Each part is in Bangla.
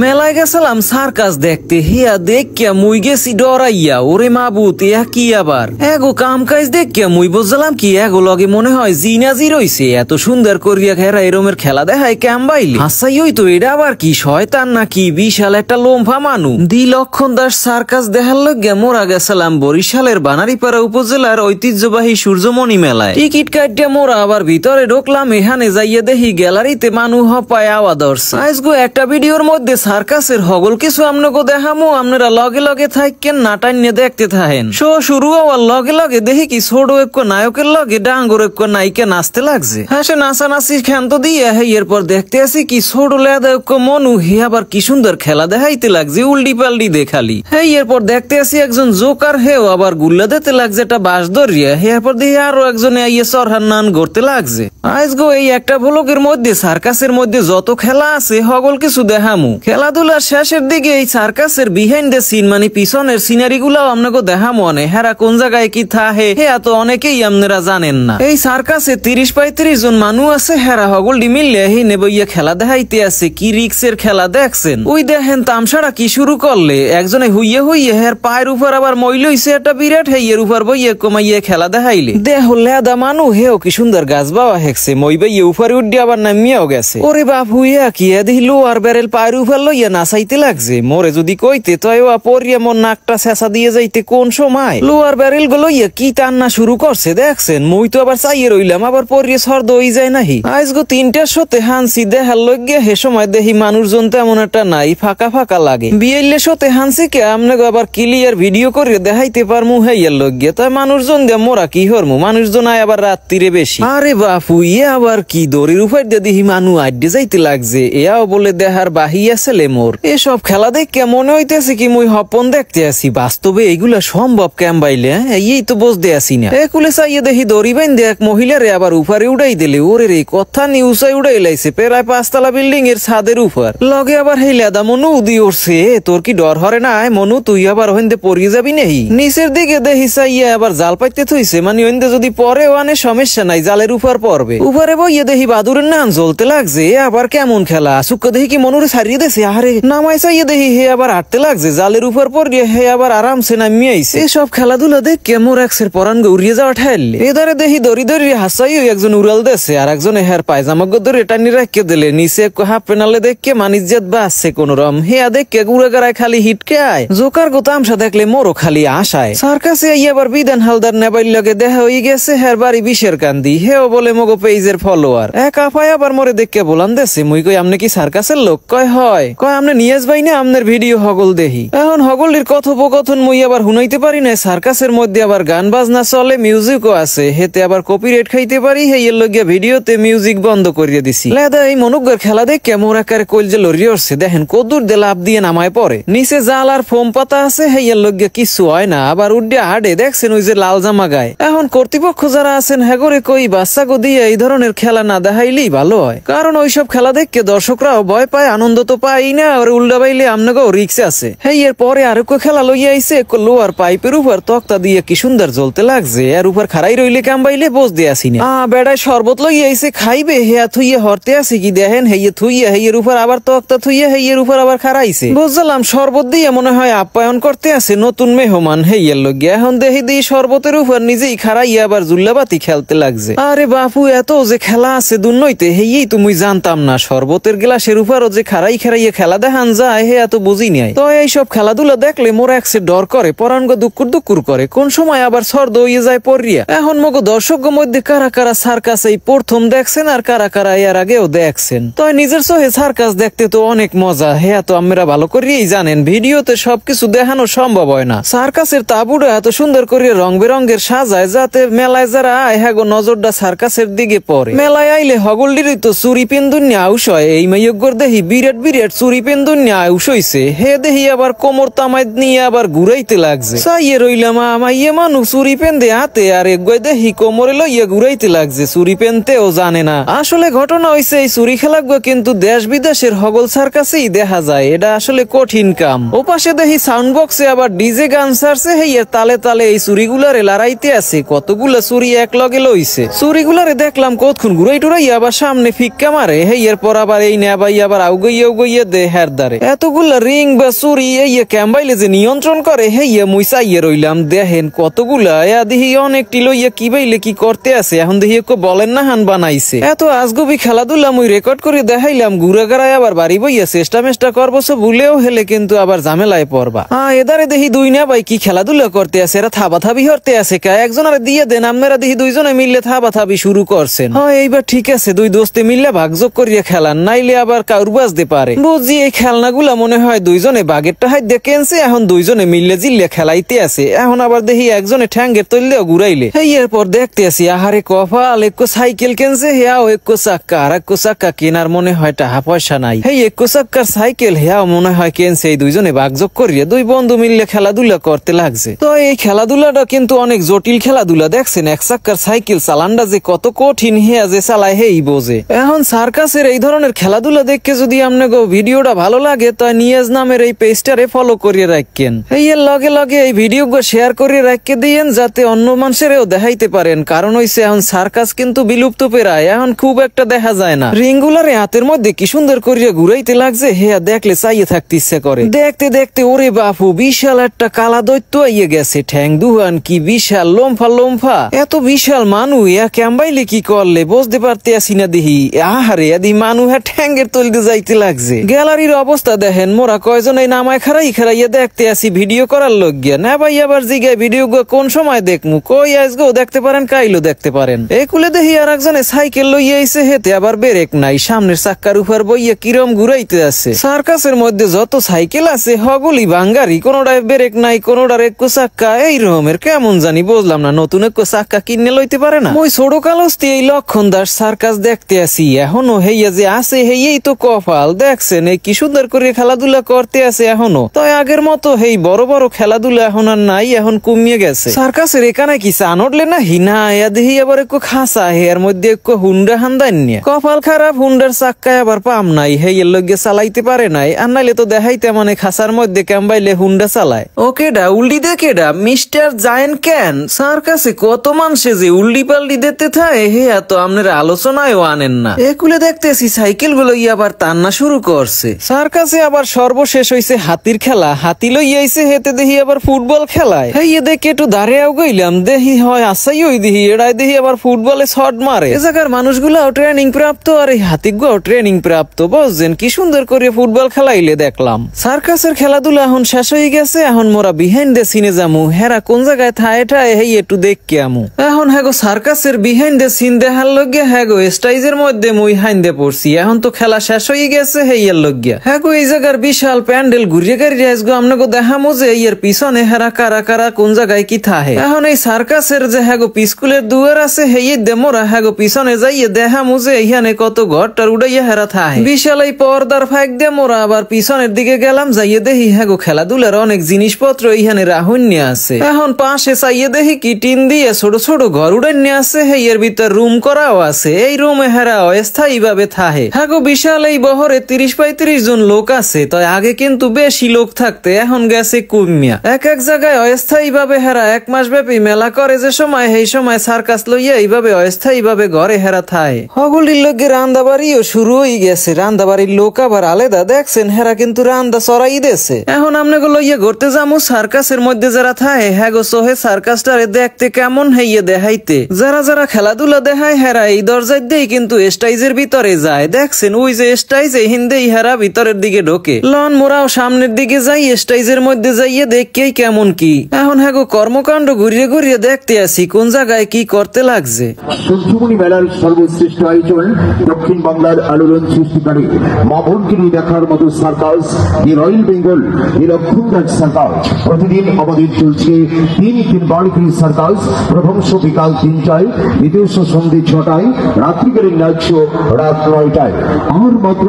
মেলায় গেছিলাম সার্কাস দেখতে, হিয়া দেখিয়া মুই গেছি ডরাইয়া। ওরে মাবুত, ইয়া কি আবার এগো কাম কাজ দেখিয়া মুই বুঝলাম কি এগো লগে মনে হয় জিনাজি রইছে। এত সুন্দর করিয়া ঘেরা এরমের খেলা দেখায় ক্যাম্বাইলে হাসাই হইতো। এটা আবার কি শয়তান নাকি বিশাল একটা লোমফা মানু। দি লক্ষণ দাস সার্কাস দেখার লগে মোরা গেছিলাম বরিশালের বানারীপাড়া উপজেলার ঐতিহ্যবাহী সূর্যমণি মেলায়। টিকিট কাটিয়া মোরা আবার ভিতরে ঢুকলাম। এখানে যাইয়া দেখি গ্যালারিতে মানুষ হপায় আওয়া ধরছে। আজগো একটা ভিডিওর মধ্যে সার্কাসের হগল কিছু আমনগো দেখামো, আপনারা লগে লগে থাকেন নাটান নিয়ে দেখতে থাকেন। শো শুরু হওয়ার লগে লগে দেখি কি ছোট এক নায়কের লগে ডাঙ্গর এক নায়িকা নাচতে লাগছে। হ্যাঁ সে নাচানাচি ক্ষান্ত দিয়ে এরপর দেখতে আসি কি ছোট লেদা এক মনু হে আবার কি সুন্দর খেলা দেখাইতে লাগছে উল্টি পাল্টি দেখালি। হ্যাঁ এরপর দেখতে আসি একজন জোকার হেও আবার গুল্লা দিতে লাগছে একটা বাঁশ ধরিয়া। এরপর দেখি আরো একজনে আইয়ে সরহার নান করতে লাগছে। আজগো এই একটা ভ্লগের মধ্যে সার্কাসের মধ্যে যত খেলা আছে হগল কিছু দেখামু। খেলাধুলার শেষের দিকে এই সার্কাসের বিহাইন্ড দ্য সিন মানে পিছনের সিনারি গুলাও আপনাকে দেখামু। হেরা কোন জায়গায় কি থাকে হেয়া তো অনেকেই আপনারা জানেন না। এই সার্কাসে 30-35 জন মানুষ আছে। হেরা হগলটি মিললে হে নেবইয়া খেলা দেখাইতে আছে। কি রিক্সের খেলা দেখছেন? ওই দেখেন তামসারা কি শুরু করলে একজনে হইয়ে হইয়ে হের পায়ের উপর আবার মইল হইছে একটা বিরাট হেয়ের উপর বইয়ে কমাইয়ে খেলা দেখাইলে দেহ লেদা মানু হেও কি সুন্দর গাছ বাওয়া হেকছে মই বইয়ে উপরে উঠে আবার নামিয়াও গেছে। ওরে বাপ হুইয়া কি দিল আর বেরেল পায়ের উপর লইয়া নাচাইতে লাগছে। মোরে যদি কইতে তয় পরিয়া মন নাকটা শেষা দিয়ে যাইতে কোন সময় লোয়ার ব্যারেল গুলো কি টান্না শুরু করছে দেখছেন। মই তো আবার চাইয়ে রইলাম আবার পরিয়ে সর্দ হয়ে যায় নাহি। আজগো 3টার শোতে হানসি দেখার লগে হে সময় দেখি মানুষজন তেমন একটা নাই, ফাঁকা ফাঁকা লাগে। বিয়েলে শোতে হানসি কে আমনে আবার ক্লিয়ার ভিডিও করে দেখাইতে পারমু হেয়ার লগে। তাই মানুষজন দিয়ে মোরা কি হরমু, মানুষজন আয় আবার রাত্রিরে বেশি। আরে বাপু ইয়ে আবার কি দড়ির উপর দিয়ে দেখি মানুষ আড্ডে যাইতে লাগছে। এও বলে দেহার বাহি আছে মোর। এসব খেলা দেখে মনে হইতেছে কি মুই হপন দেখতে আসি। বাস্তবে এইগুলা সম্ভব ক্যাম্বাইলে এই তো বুঝতে আসি না। একুলে চাইয়ে দেখি দড়ি বাইন্দে এক মহিলারে আবার উপরে উড়াই দিলে। ওরে রে কথা নিউসাই উড়াই লাইছে প্রায় 5তলা বিল্ডিং এর ছাদের উপর। লগে আবার হেই লেদা মনু উদি উঠছে। তোর কি ডর হরে না মনু? তুই আবার হইন্দে পড়িয়ে যাবি নেহি। নিচের দিকে দেখি চাইয়ে আবার জাল পাইতে থইছে, মানে হইন্দে যদি পরে ওয়ানে সমস্যা নাই, জালের উপর পড়বে। উপরে বইয়ে দেখি বাদুরের নান জ্বলতে লাগছে। আবার কেমন খেলা সুক্ষ দেখি কি মনুরে ছাড়িয়ে দেছে। আরে নামাই চাইয়ে দেখি হে আবার হাঁটতে লাগছে জালের উপর পড়িয়ে হে আবার আরামসে নামিয়ে আইছে। এসব খেলাধুলা দেখে মোর একসের পরান উড়িয়ে যাওয়া ঠাইলে এদারে দেখি দড়ি দড়ি হাসাই একজন উড়াল দেছে আর একজনে হের পায়জামা ধরে টানি রাখিয়ে দিলে। নিচে হাফ পেনালে দেখে মানিজ্জাত বাসছে কোন রম। হেয়া দেখে ঘুরে গাড়ায় খালি হিটকে আয়। জোকার গো তামসা দেখলে মোরও খালি আশায়। সার্কাসে আবার বিধান হালদার নেবাইল লগে দেখা হয়ে গেছে হের বাড়ি বিশের কান্দি। হেও বলে মগো পেজের ফলোয়ার। এক আপায় আবার মরে দেখে বলান দেছে মুই কই আমনে কি সার্কাসের লোক? কয় হয়। কয় আমনে নিয়াজ ভাই না আমনের ভিডিও হগল দেখি। এখন হগলির কথোপকথন মুই আবার হুনাইতে পারি না। সার্কাসের মধ্যে আবার গান বাজনা চলে, মিউজিকও আছে। হেতে আবার কপিরাইট খাইতে পারি। হেয়ের লগিয়া ভিডিওতে মিউজিক বন্ধ করিয়ে দিছি। লেদা এই মনুগ্গর খেলা দেখে মোর আকারে কইলজে লরিয়ে উঠছে। দেখেন কদুর দে লাভ দিয়ে নামায় পড়ে। নিচে জাল আর ফোম পাতা আছে। হেয়ের লগিয়া কিছু হয় না। আবার উড্ডে হাডে দেখছেন ওই যে লাল জামা গায়ে। এখন কর্তৃপক্ষ যারা আছেন হেগরে কই বাচ্চা গো দিয়ে এই ধরনের খেলা না দেখাইলেই ভালো হয়। কারণ ওইসব খেলা দেখে দর্শকরাও ভয় পায়, আনন্দ তো পাই না। আর উল্টা বাইলে আমনাগো রিক্স আছে। হেয়ের পরে আর খেলা লইয়া আইছে লোয়ার পাইপের উপর তক্তা দিয়ে কি সুন্দর জ্বলতে লাগছে। এর উপর খাড়াই রইলে কামবাইলে বোঝ দিয়ে আসি না। বেড়ায় শরবত লইয়া আইছে খাইবে। হেয়া থুইয়ে হরতে আসি কি দেখেন হেয়ে থুইয়া হেয়ের উপর আবার তক্তা থুইয়া হেয়ের উপর আবার খাড়াইছে। বুঝলাম শরবত দিয়ে মনে হয় আপ্যায়ন করতে আছে নতুন মেহমান হেয়ের লগিয়া। এখন দেখি দিই শরবতের উপর নিজেই খাড়াইয়া আবার জুল্লাবাতি খেলতে লাগছে। আরে বাপু এত যে খেলা আছে দুনইতে হেয়েই তুমি জানতাম না। শরবতের গ্লাসের উপরও যে খাড়াই খাড়াইয়া খেলা দেখান যায় হে এত বুঝি নাই। তো এইসব খেলাধুলা দেখলে মোর একসে ডর করে, পরানগো দুকুর দুকুর করে। কোন সময় আবার সর্দ হইয়ে যায় পড়িয়া। এখন মগো দর্শক মধ্যে কারা কারা সার্কাস এই প্রথম দেখছেন আর কারা কারা এর আগেও দেখছেন। তো নিজের চোখে সার্কাস দেখতে তো অনেক মজা। হ্যাঁ তো আমরা ভালো করিয়েই জানেন ভিডিওতে সবকিছু দেখানো সম্ভব হয় না। সার্কাসের তাবুটা এত সুন্দর করে রং বেরঙের সাজায় যাতে মেলায় যারা আয় হ্যাগো নজরটা সার্কাসের দিকে পড়ে। মেলায় আইলে হগলডিরই তো চুরি পেন্দুন্যা আউস হয়। এই মাইয়গর দেখি বিরাট বিরাট চুরি পেন্দুন্যা আউস হইছে। হে দেখি আবার কোমর তামাই নিয়ে আবার ঘুরাইতে লাগছে। চাইয়ে রইলাম আমাইয়ে মানুষ চুরি পেন্দে হাতে আর একগয় দেখি কোমরে লইয়া ঘুরাইতে লাগছে। চুরি পেনতেও জানে না। আসলে ঘটনা হইছে এই চুরি খেলাগুলো কিন্তু দেশ বিদেশের হগল সার্কাসেই দেখা যায়। এটা আসলে কঠিন কাম। ওপাশে দেখি সাউন্ড বক্সে আবার ডিজে গান ছাড়ছে। হেইয়ের তালে তালে এই চুরিগুলারে লড়াইতে আছে। কতগুলা চুরি এক লগে লইছে। চুরিগুলারে দেখলাম কতক্ষণ ঘুরাই টুরাই আবার সামনে ফিক্কা মারে। হেইয়ের পর আবার এই নেবাই আবার আউগইয়া দে হের দ্বারে এতগুলা রিং বা চুরি এই ক্যাম্বাইলে যে নিয়ন্ত্রণ করে হেইয়া মুই চাইয়ে রইলাম। দেখেন কতগুলা দেখি অনেকটি লইয়া কি বাইলে কি করতে আছে। এখন দেখি বলেন না হান বানাইছে এত আজগবি খেলাধুলা মুই রেকর্ড করে দেখাইলাম। ঘুরে গাড়ায় আবার বাড়ি বইয়া চেষ্টা মেষ্টা করবো সব ভুলেও হেলে কিন্তু আবার ঝামেলায় পড়বা। এদারে দেখি দুই না ভাই কি খেলাধুলা করতে আছে, এরা থাবা থাবি হরতে আছে কা একজন আর দিয়ে দেন। আপনারা দেখি দুইজনে মিললে থাবা থাবি শুরু করছেন। এইবার ঠিক আছে দুই দোস্তে মিললে ভাগযোগ করিয়া খেলান, নাইলে আবার কাউর বাজতে পারে। বুঝি এই খেলনাগুলা মনে হয় দুইজনে বাগেরটা হাত দেখেনছে, এখন দুইজনে মিললে জিল্লে খেলাইতে আছে। এখন আবার দেখি একজনে ঠ্যাঙ্গের তৈলেও ঘুরাইলে এরপর দেখতে আসি আহারে কপাল একো সাইকেল কেনছে হেয়াও একো চাক্কা, আর একো চাক্কা কেনার মনে হয় টাকা পয়সা নাই। একো চাক্কার সাইকেল হেয়াও মনে হয় কেনছে। এই দুইজনে ভাগযোগ করিয়া দুই বন্ধু মিললে খেলাধুলা করতে লাগছে। তো এই খেলাধুলাটা কিন্তু অনেক জটিল খেলাধুলা। দেখছেন এক চাক্কার সাইকেল চালানটা যে কত কঠিন হেয়া যে চালায় হেই বোঝে। এখন সার্কাসের এই ধরনের খেলাধুলা দেখে যদি আপনাকে ভিডিওটা ভালো লাগে তাই নিয়াজ নামের এই পেজটারে ফলো করিয়ে রাখেন। এর লগে লগে এই ভিডিও শেয়ার করিয়ে রাখতে দিয়েন যাতে অন্য মানুষেরও দেখাইতে পারেন। কারণ হইছে এখন সার্কাস কিন্তু বিলুপ্ত পেরায়, এখন খুব একটা দেখা যায় না। রিংগুলারে হাতের মধ্যে কি সুন্দর করিয়া ঘুরাইতে লাগছে হেয়া দেখলে চাইয়ে থাকতে ইচ্ছে করে। দেখতে দেখতে ওরে বাপু বিশাল একটা কালা দৈত্য আইয়ে গেছে। ঠ্যাং দুহান কি বিশাল, লোমফা লোমফা। এত বিশাল মানু ক্যাম্বাইলে কি করলে বুঝতে পারতে আসি না। দেখি আহারে আদি মানু ঠ্যাঙ্গের তলতে যাইতে লাগছে। গ্যালারির অবস্থা দেখেন, মোরা কয়জন এই নামায় খারাইয়া দেখতে আসি ভিডিও করার লোক গিয়া না ভাই। আবার জিগায় ভিডিও কোন সময় দেখমু, কই আজগো দেখতে পারেন কাইলো দেখতে পারেন। এই কুলে দেখি আর একজনে সাইকেল লইয়া আইছে, হেতে আবার ব্রেক নাই, সামনের চাক্কার উপর বইয়া কিরম ঘুরাইতে আছে। সার্কাসের মধ্যে যত সাইকেল আছে হগুলি বাঙ্গারি, কোনোটায় ব্রেক নাই, কোনোটার একটু চাক্কা এই রকমের কেমন জানি বুঝলাম না। নতুন একটু চাক্কা কিনে লইতে পারে না। ওই ছোট কালস্তি এই লক্ষণ দাস সার্কাস দেখতে আসি, এখনো হেইয়া যে আছে হেই তো কপাল। দেখছেন এই কি সুন্দর করে খেলাধুলা করতে আছে এখনো। তো আগের মতো হেই বড় বড় খেলাধুলা এখন আর নাই, এখন কমিয়ে গেছে। সার্কাসের এখানে কি চান উঠলে না হিনা দেখি আবার একটু খাসা হেয়ার মধ্যে একটু হুন্ডা হান্দান নিয়ে। কপাল খারাপ, হুন্ডার চাক্কায় আবার পাম নাই, হেইয়ের লগে চালাইতে পারে নাই। আর নাইলে তো দেখাইতে মানে খাসার মধ্যে ক্যাম্বাইলে হুন্ডা চালায়। ওকেডা উল্ডি দেখেডা মিস্টার জায়েন্ট ক্যান। সার্কাসে কত মানুষে যে উল্ডি পাল্ডি দিতে থাকে হেয়া তো আপনার আলোচনায়ও আনেন না। একুলে দেখতেছি সাইকেল গুলো আবার টান্না শুরু করছে। সার্কাসে আবার সর্বশেষ হইছে হাতির খেলা। হাতি লইয়াইছে, হেতে দেখি আবার ফুটবল খেলায়। হেইয়ে দেখে একটু দাঁড়িয়েও গইলাম, দেখি হয় আসাই ওই দেখি এড়াই দেখি আবার ফুটবলে শট মারে। এ জায়গার মানুষগুলাও ট্রেনিং প্রাপ্ত আর এই হাতিগুলাও ট্রেনিং প্রাপ্ত। বুঝছেন কি সুন্দর করে ফুটবল খেলাইলে দেখলাম। সার্কাসের খেলাধুলা এখন শেষ হয়ে গেছে, এখন মোরা বিহাইন্ড দ্য সিনে যামু। হেরা কোন জায়গায় থায় ঠায় হেই একটু দেখকে আমু। এখন হ্যাগো সার্কাসের বিহাইন্ড দ্য সিন দেখার লগে হ্যাগো স্টাইজের মধ্যে মুই হাইন্দে পড়ছি। এখন তো খেলা শেষ হয়ে গেছে হেইয়ার লগে হ্যাগো এই জায়গার বিশাল প্যান্ডেল ঘুরিয়ে গাড়ি আসগো আপনাকে দেখামো যে এর পিছনে হেরা কারা কারা কোন জায়গায় কি থাহে। এখন এই সার্কাসের যে হ্যাগো পিস্কুলের দুয়ার আছে হেই দে মোরা হ্যাগো পিছনে যাইয়ে দেখামো যে এইখানে কত ঘরটার উড়াইয়া হেরা থাহে। বিশাল এই পর্দার ফাঁক দিয়ে মোরা আবার পিছনের দিকে গেলাম, যাইয়ে দেখি হ্যাগো খেলাধুলার অনেক জিনিসপত্র এইখানে রাহুন্য আছে। এখন পাশে চাইয়ে দেখি কি টিন দিয়ে ছোট ছোট ঘর উড়ান্য আছে, হেইয়ের ভিতর রুম করাও আছে। এই রুমে হেরা অস্থায়ী ভাবে থাহে। হ্যাগো বিশাল এই বহরে 30-35 জন লোক আছে। তাই আগে কিন্তু বেশি লোক থাকতে, এখন গেছে কমিয়া। এক এক জায়গায় অস্থায়ী ভাবে হেরা 1 মাস ব্যাপী মেলা করে যে সময়, সেই সময় সার্কাস লইয়া এইভাবে অস্থায়ী ভাবে ঘরে হেরা থাহে। হগুলির লোকে রান্দাবাড়িও শুরু হয়ে গেছে। রান্দাবাড়ির লোক আবার আলাদা। দেখছেন হেরা কিন্তু রান্দা চড়াই দেছে। এখন আপনাকে লইয়া ঘুরতে যামু সার্কাসের মধ্যে যারা থাহে হ্যাগো সোহে সার্কাসটারে দেখতে কেমন হেইয়ে দেখাইতে। যারা যারা খেলাধুলা দেখায় হেরা এই দরজায় দিয়ে কিন্তু স্টাইজের ভিতরে যায়। দেখছেন ওই যে স্টাইজ হিন্দেই হেরা ভিতরের দিকে ঢোকে। লন মোরাও সামনের দিকে যাই, স্টাইজের মধ্যে যাইয়ে দেখকেই কেমন কি। এখন হ্যাগো কর্মকাণ্ড ঘুরিয়ে ঘুরিয়ে দেখতে আসি কোন জায়গায় কি করতে লাগছে। সূর্যমণি মেলার সর্বশ্রেষ্ঠ আয়োজন দক্ষিণ বাংলার আলোড়ন সৃষ্টিকারী মামনগিরি দেখার মতো সার্কাস দি রয়্যাল বেঙ্গল দি লক্ষণদাস সার্কাস। প্রতিদিন আমাদের চলছে 3-3 করে সার্কাস। প্রথম শো বিকাল 3টায়, দ্বিতীয় শো সন্ধ্যে 6টায়, রাত্রিকালীন নাইট শো রাত 9টায়। আর মাত্র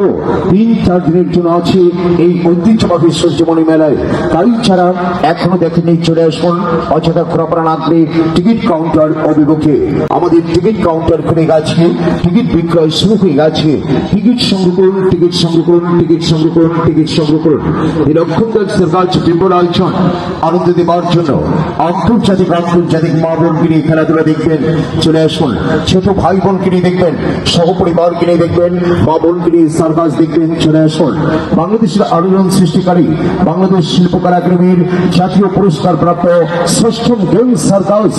3-4 দিনের জন্য আছে এই ঐতিহ্যবাহী সূর্যমণি মেলায়। তাই ছাড়া এখনো দেখেনি চলে আসুন অযথা খোরাপাড়া নাগরে টিকিট কাউন্টার অভিমুখে। আমাদের টিকিট কাউন্টার খুলে গেছে, টিকিট বিক্রয় শুরু হয়ে গেছে। টিকিট সংগ্রহ করুন, টিকিট সংগ্রহ করুন, টিকিট সংগ্রহ করুন, টিকিট সংগ্রহ করুন। এই লক্ষণদাস সার্কাস বিপুল আয়োজন আনন্দ দেবার জন্য আন্তর্জাতিক মা বোনকে নিয়ে খেলাধুলা দেখবেন চলে আসুন। ছোট ভাই বোনকে নিয়ে দেখবেন, সহপরিবারকে নিয়ে দেখবেন, মা বোনকে নিয়ে সার্কাস দেখবেন চলে আসুন বাংলাদেশের আলোড়ন সৃষ্টিকারী বাংলাদেশ শিল্পকলা একাডেমির জাতীয় পুরস্কার প্রাপ্ত ষষ্ঠম গেমস সার্কাস।